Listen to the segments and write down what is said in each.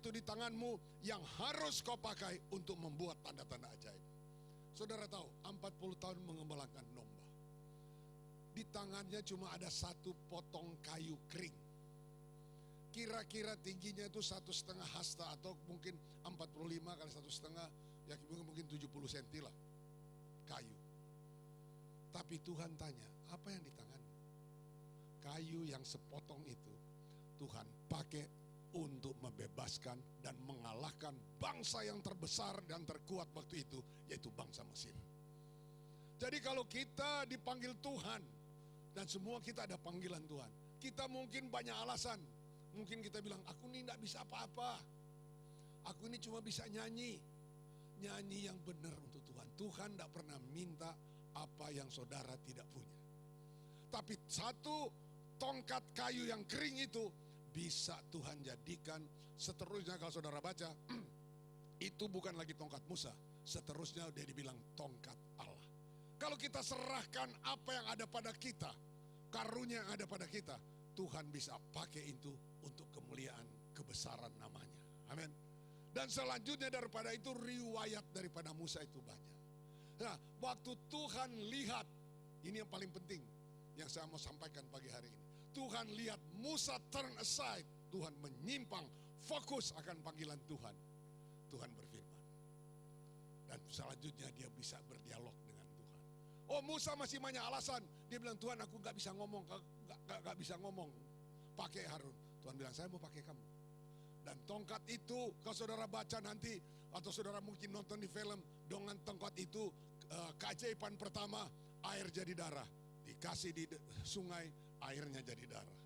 itu di tanganmu yang harus kau pakai untuk membuat tanda-tanda ajaib. Saudara tahu, 40 tahun mengembalakan domba. Di tangannya cuma ada satu potong kayu kering. Kira-kira tingginya itu 1,5 hasta atau mungkin 45 kali 1,5, ya mungkin 70 cm lah kayu. Tapi Tuhan tanya, apa yang di tanganmu? Kayu yang sepotong itu Tuhan pakai untuk membebaskan dan mengalahkan bangsa yang terbesar dan terkuat waktu itu, yaitu bangsa Mesir. Jadi kalau kita dipanggil Tuhan, dan semua kita ada panggilan Tuhan, kita mungkin banyak alasan. Mungkin kita bilang, aku ini tidak bisa apa-apa, aku ini cuma bisa nyanyi. Nyanyi yang benar untuk Tuhan. Tuhan tidak pernah minta apa yang saudara tidak punya. Tapi satu tongkat kayu yang kering itu bisa Tuhan jadikan seterusnya. Kalau saudara baca, itu bukan lagi tongkat Musa, seterusnya dia dibilang tongkat Allah. Kalau kita serahkan apa yang ada pada kita, karunia yang ada pada kita, Tuhan bisa pakai itu untuk kemuliaan kebesaran namanya. Amin. Dan selanjutnya daripada itu, riwayat daripada Musa itu banyak. Nah, waktu Tuhan lihat, ini yang paling penting yang saya mau sampaikan pagi hari ini. Tuhan lihat Musa turn aside, Tuhan menyimpang, fokus akan panggilan Tuhan. Tuhan berfirman. Dan selanjutnya dia bisa berdialog dengan Tuhan. Oh, Musa masih banyak alasan. Dia bilang, Tuhan aku gak bisa ngomong, gak bisa ngomong. Pakai Harun. Tuhan bilang, saya mau pakai kamu. Dan tongkat itu, kalau saudara baca nanti, atau saudara mungkin nonton di film, dengan tongkat itu, keajaiban pertama, air jadi darah. Dikasih di sungai, airnya jadi darah.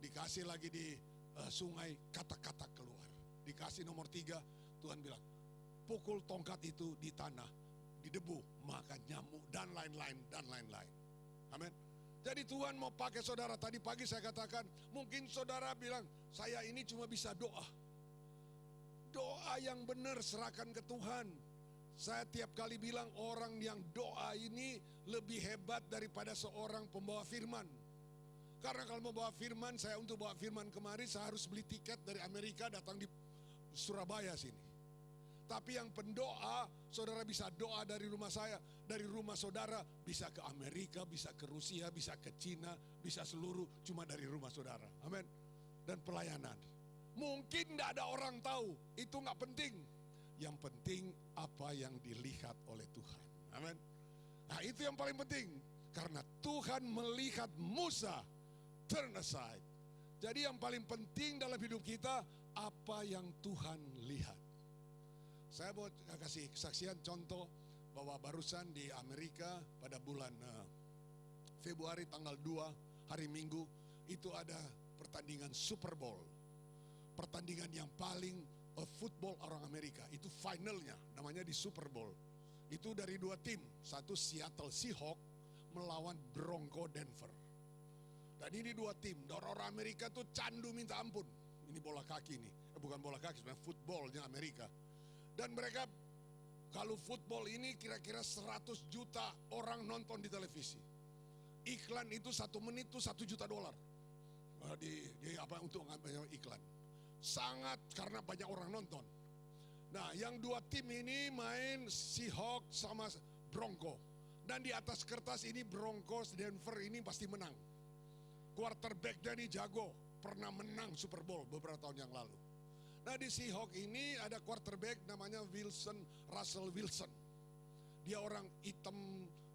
Dikasih lagi di sungai, kata-kata keluar. Dikasih nomor 3, Tuhan bilang, pukul tongkat itu di tanah, di debu, maka nyamuk, dan lain-lain, dan lain-lain. Amin. Jadi Tuhan mau pakai saudara. Tadi pagi saya katakan, mungkin saudara bilang, saya ini cuma bisa doa. Doa yang benar serahkan ke Tuhan. Saya tiap kali bilang orang yang doa ini lebih hebat daripada seorang pembawa firman. Karena kalau membawa firman, saya untuk bawa firman kemari, saya harus beli tiket dari Amerika datang di Surabaya sini. Tapi yang pendoa, saudara bisa doa dari rumah saya, dari rumah saudara, bisa ke Amerika, bisa ke Rusia, bisa ke Cina, bisa seluruh, cuma dari rumah saudara. Amin. Dan pelayanan. Mungkin tidak ada orang tahu, itu nggak penting. Yang penting apa yang dilihat oleh Tuhan. Amin. Nah itu yang paling penting. Karena Tuhan melihat Musa turn aside. Jadi yang paling penting dalam hidup kita, apa yang Tuhan lihat. Saya mau kasih kesaksian contoh bahwa barusan di Amerika pada bulan Februari tanggal 2 hari Minggu itu ada pertandingan Super Bowl. Pertandingan yang paling football orang Amerika, itu finalnya namanya di Super Bowl. Itu dari 2 tim, satu Seattle Seahawks melawan Bronco Denver. Dan ini 2 tim, orang Amerika tuh candu minta ampun. Ini bola kaki nih, bukan bola kaki, sebenarnya footballnya Amerika. Dan mereka, kalau football ini kira-kira 100 juta orang nonton di televisi. Iklan itu 1 menit itu $1 juta. Untuk iklan. Sangat, karena banyak orang nonton. Nah, yang 2 tim ini main Seahawks sama Bronco. Dan di atas kertas ini Broncos Denver ini pasti menang. Quarterback-nya ini jago, pernah menang Super Bowl beberapa tahun yang lalu. Nah di Seahawks ini ada quarterback namanya Russell Wilson. Dia orang hitam,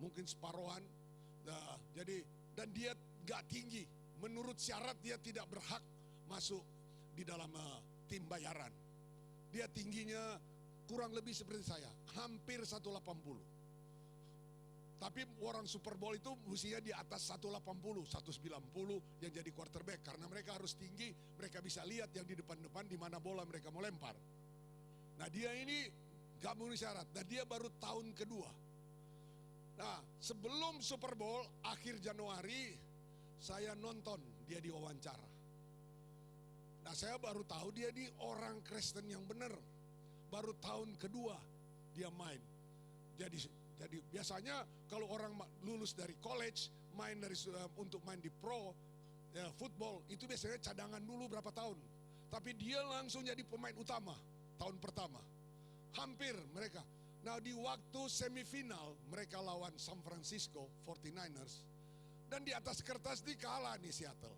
mungkin separohan. Nah, dan dia gak tinggi. Menurut syarat dia tidak berhak masuk di dalam tim bayaran. Dia tingginya kurang lebih seperti saya, hampir 180. Tapi orang Super Bowl itu usia di atas 180, 190 yang jadi quarterback. Karena mereka harus tinggi, mereka bisa lihat yang di depan-depan di mana bola mereka mau lempar. Nah dia ini gak memenuhi syarat, dan dia baru tahun kedua. Nah sebelum Super Bowl, akhir Januari, saya nonton dia diwawancara. Nah saya baru tahu dia ini orang Kristen yang benar. Baru tahun kedua dia main. Jadi biasanya kalau orang lulus dari college untuk main di pro football itu biasanya cadangan dulu berapa tahun. Tapi dia langsung jadi pemain utama tahun pertama. Hampir mereka. Nah, di waktu semifinal mereka lawan San Francisco 49ers. Dan di atas kertas dikalah nih Seattle.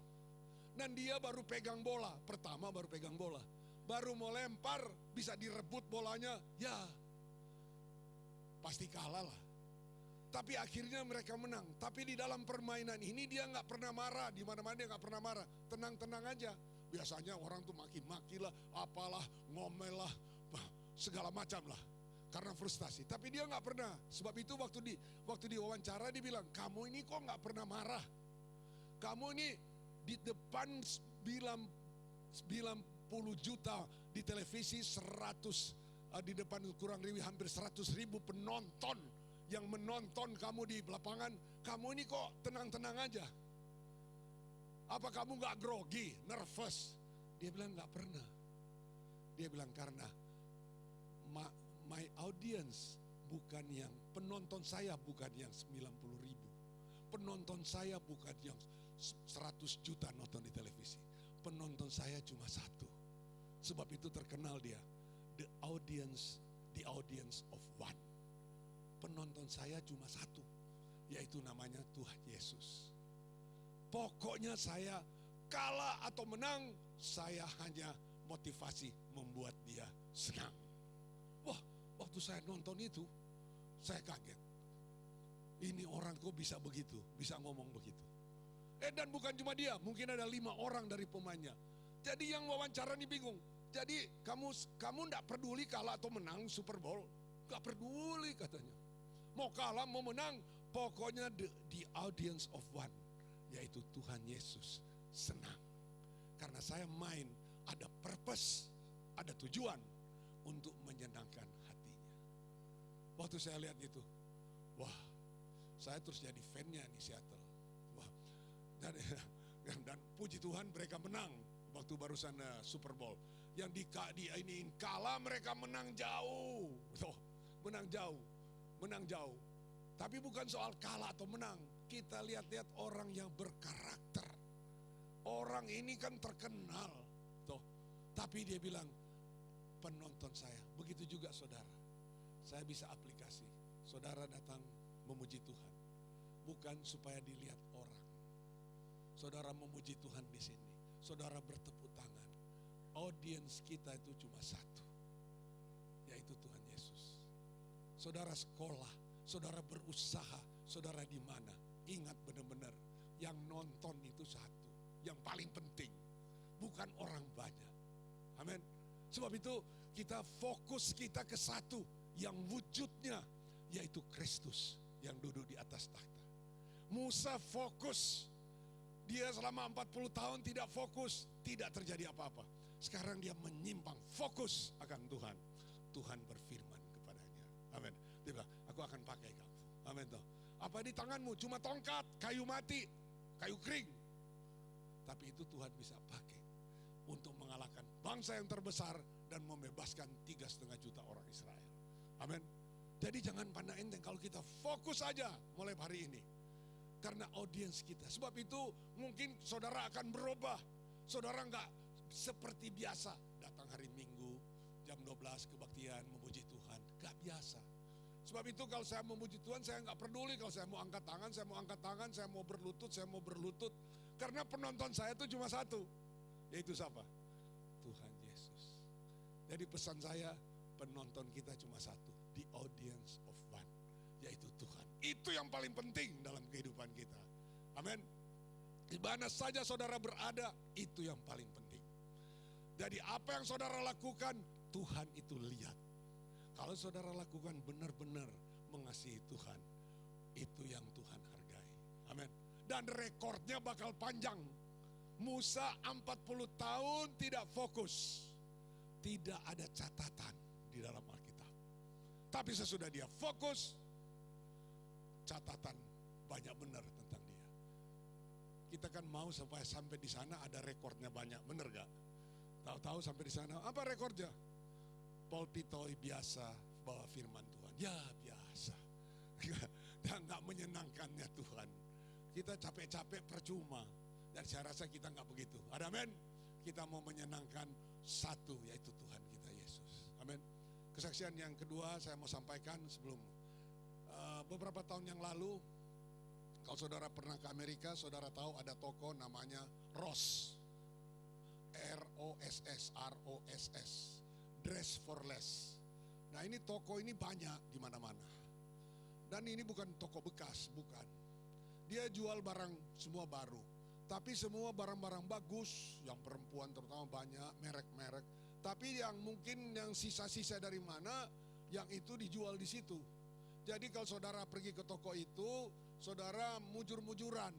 Dan dia baru pegang bola, pertama baru pegang bola. Baru mau lempar, bisa direbut bolanya, ya pasti kalah lah. Tapi akhirnya mereka menang. Tapi di dalam permainan ini dia nggak pernah marah, di mana-mana dia nggak pernah marah. Tenang-tenang aja. Biasanya orang tuh maki-maki lah, apalah, ngomel lah, segala macam lah. Karena frustasi. Tapi dia nggak pernah. Sebab itu waktu di wawancara dia bilang, kamu ini kok nggak pernah marah? Kamu ini di depan 90 juta di televisi, 100 di depan kurang lebih hampir 100.000 penonton yang menonton kamu di lapangan, kamu ini kok tenang-tenang aja? Apa kamu gak grogi, nervous? Dia bilang gak pernah. Dia bilang karena my audience bukan yang, penonton saya bukan yang 90.000. Penonton saya bukan yang 100 juta nonton di televisi. Penonton saya cuma satu. Sebab itu terkenal dia, the audience of one. Penonton saya cuma satu, yaitu namanya Tuhan Yesus. Pokoknya saya kalah atau menang, saya hanya motivasi membuat dia senang. Wah, waktu saya nonton itu, saya kaget. Ini orang kok bisa begitu, bisa ngomong begitu. Dan bukan cuma dia, mungkin ada 5 orang dari pemainnya. Jadi yang wawancara ini bingung. Jadi kamu enggak peduli kalah atau menang Super Bowl, enggak peduli katanya. Mau kalah mau menang, pokoknya the audience of one, yaitu Tuhan Yesus senang. Karena saya main ada purpose, ada tujuan untuk menyenangkan hatinya. Waktu saya lihat itu, wah, saya terus jadi fan-nya nih Seattle. Wah, dan puji Tuhan mereka menang waktu barusan Super Bowl. Yang iniin kalah, mereka menang jauh. Menang jauh. Tapi bukan soal kalah atau menang. Kita lihat-lihat orang yang berkarakter. Orang ini kan terkenal. Tapi dia bilang, penonton saya. Begitu juga saudara. Saya bisa aplikasi. Saudara datang memuji Tuhan. Bukan supaya dilihat orang. Saudara memuji Tuhan di sini. Saudara bertepuk tangan. Audiens kita itu cuma satu, yaitu Tuhan Yesus. Saudara sekolah, saudara berusaha, saudara di mana? Ingat benar-benar, yang nonton itu satu, yang paling penting, bukan orang banyak. Amin. Sebab itu kita fokus kita ke satu, yang wujudnya yaitu Kristus yang duduk di atas takhta. Musa fokus, dia selama 40 tahun tidak fokus, tidak terjadi apa-apa. Sekarang dia menyimpang, fokus akan Tuhan. Tuhan berfirman kepadanya. Amin. Dia bilang, aku akan pakai kamu. Amin. Apa di tanganmu? Cuma tongkat, kayu mati, kayu kering. Tapi itu Tuhan bisa pakai untuk mengalahkan bangsa yang terbesar dan membebaskan 3,5 juta orang Israel. Amin. Jadi jangan pandang enteng kalau kita fokus aja mulai hari ini. Karena audiens kita. Sebab itu mungkin saudara akan berubah. Saudara enggak seperti biasa datang hari Minggu jam 12 kebaktian memuji Tuhan, gak biasa. Sebab itu kalau saya memuji Tuhan, saya gak peduli kalau saya mau angkat tangan, saya mau angkat tangan, saya mau berlutut. Karena penonton saya itu cuma satu, yaitu siapa? Tuhan Yesus. Jadi pesan saya, penonton kita cuma satu, the audience of one, yaitu Tuhan. Itu yang paling penting dalam kehidupan kita. Amin. Di mana saja saudara berada, itu yang paling penting. Jadi apa yang saudara lakukan, Tuhan itu lihat. Kalau saudara lakukan benar-benar mengasihi Tuhan, itu yang Tuhan hargai. Amin. Dan rekornya bakal panjang. Musa 40 tahun tidak fokus. Tidak ada catatan di dalam Alkitab. Tapi sesudah dia fokus, catatan banyak benar tentang dia. Kita kan mau supaya sampai di sana ada rekornya banyak, benar gak? Tahu-tahu sampai di sana, apa rekornya? Polpitoi biasa bawa firman Tuhan. Ya biasa. Dan gak menyenangkannya Tuhan. Kita capek-capek percuma. Dan saya rasa kita gak begitu. Ada amin? kita mau menyenangkan satu, yaitu Tuhan kita Yesus. Amin. Kesaksian yang kedua saya mau sampaikan sebelum beberapa tahun yang lalu, kalau saudara pernah ke Amerika, saudara tahu ada toko namanya Ross. ROSS, Dress for Less. Nah, ini toko ini banyak di mana-mana. Dan ini bukan toko bekas, bukan. Dia jual barang semua baru. Tapi semua barang-barang bagus, yang perempuan terutama banyak, merek-merek. Tapi yang mungkin yang sisa-sisa dari mana, yang itu dijual di situ. Jadi kalau saudara pergi ke toko itu, saudara mujur-mujuran.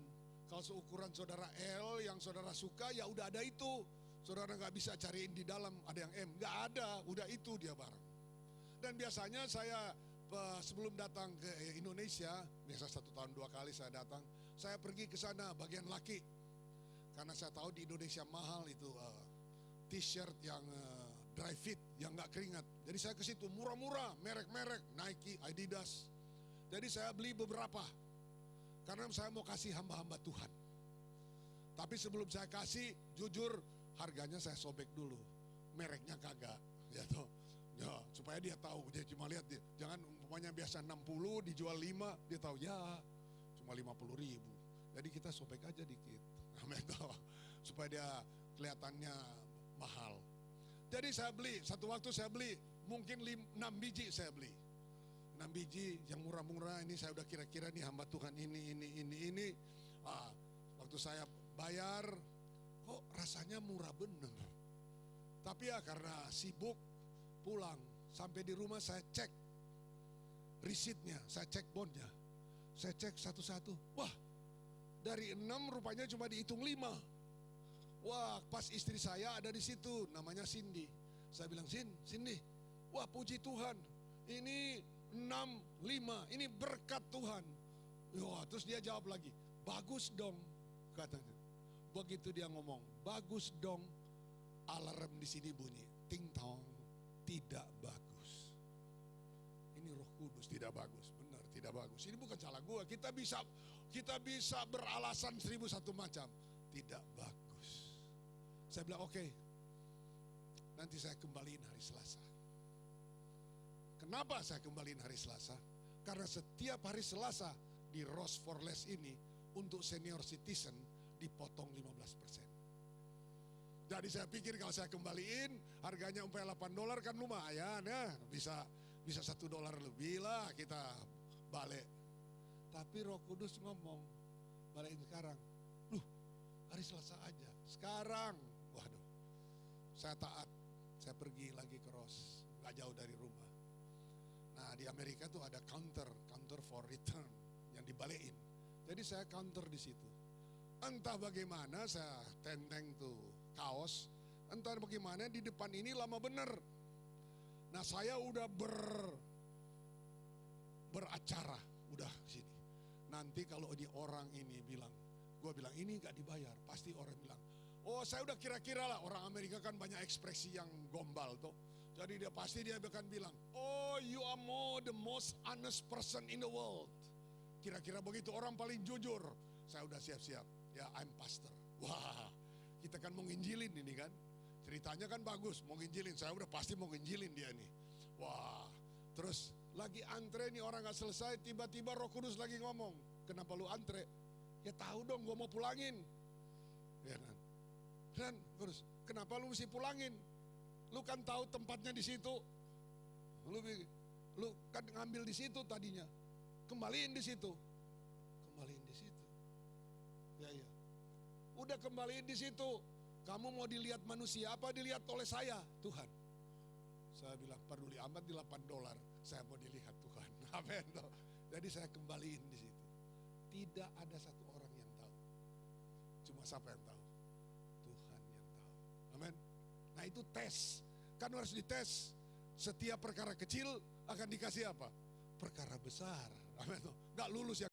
Kalau seukuran saudara L yang saudara suka, ya udah ada itu. Saudara nggak bisa cariin di dalam ada yang M, nggak ada, udah itu dia barang. Dan biasanya saya sebelum datang ke Indonesia, biasa 1 tahun 2 kali saya datang, saya pergi ke sana bagian laki, karena saya tahu di Indonesia mahal itu t-shirt yang dry fit, yang nggak keringat. Jadi saya ke situ murah-murah, merek-merek, Nike, Adidas. Jadi saya beli beberapa, karena saya mau kasih hamba-hamba Tuhan. Tapi sebelum saya kasih, jujur harganya saya sobek dulu, mereknya kagak, ya toh, ya supaya dia tahu. Dia cuma lihat dia, jangan umpamanya biasa 60 dijual 5, dia tahu ya cuma 50.000. Jadi kita sobek aja dikit, amin toh, supaya dia kelihatannya mahal. Jadi saya beli, satu waktu saya beli mungkin 6 biji saya beli, 6 biji yang murah-murah. Ini saya udah kira-kira nih hamba Tuhan ini. Waktu saya bayar, kok rasanya murah bener. Tapi ya karena sibuk pulang, sampai di rumah saya cek risitnya, saya cek bondnya, saya cek satu-satu. Wah, dari 6 rupanya cuma dihitung 5. Wah, pas istri saya ada di situ, namanya Cindy. Saya bilang, Cindy, wah puji Tuhan, ini 6, 5, ini berkat Tuhan. Wah, terus dia jawab lagi, bagus dong, katanya. Begitu dia ngomong, bagus dong, alarm di sini bunyi, ting tong, tidak bagus. Ini Roh Kudus tidak bagus, benar tidak bagus. Ini bukan salah gua. Kita bisa beralasan 1001 macam, tidak bagus. Saya bilang oke, nanti saya kembaliin hari Selasa. Kenapa saya kembaliin hari Selasa? Karena setiap hari Selasa di Ross for Less ini untuk senior citizen dipotong 15%. Jadi saya pikir kalau saya kembaliin harganya umpamanya $8 kan lumayan ya, bisa $1 lebih lah kita balik. Tapi Roh Kudus ngomong, balikin sekarang. Hari Selasa aja. Sekarang, waduh, saya taat. Saya pergi lagi ke Ross, gak jauh dari rumah. Nah di Amerika tuh ada counter for return yang dibalikin. Jadi saya counter di situ. Entah bagaimana saya tenteng tuh kaos, entah bagaimana di depan ini lama bener. Nah saya udah beracara, udah sini. Nanti kalau di orang ini bilang, gue bilang ini gak dibayar, pasti orang bilang, oh saya udah kira-kira lah, orang Amerika kan banyak ekspresi yang gombal tuh. Jadi dia pasti akan bilang, oh you are the most honest person in the world. Kira-kira begitu, orang paling jujur. Saya udah siap-siap, ya I'm pastor. Wah, kita kan mau nginjilin ini kan. Ceritanya kan bagus, mau nginjilin. Saya udah pasti mau nginjilin dia nih. Wah, terus lagi antre nih orang gak selesai, tiba-tiba Roh Kudus lagi ngomong, kenapa lu antre? Ya tahu dong, gua mau pulangin. Ya kan? Dan terus, kenapa lu mesti pulangin? Lu kan tahu tempatnya di situ. Lu kan ngambil di situ tadinya. Kembaliin di situ. Kembaliin di situ. Ya. Udah kembaliin di situ. Kamu mau dilihat manusia apa dilihat oleh saya, Tuhan? Saya bilang peduli amat di $8. Saya mau dilihat Tuhan. Amin. Jadi saya kembaliin di situ. Tidak ada satu orang yang tahu. Cuma siapa yang tahu? Tuhan yang tahu. Amin. Nah itu tes. Kan harus dites. Setiap perkara kecil akan dikasih apa? Perkara besar. Amin. Nggak lulus ya.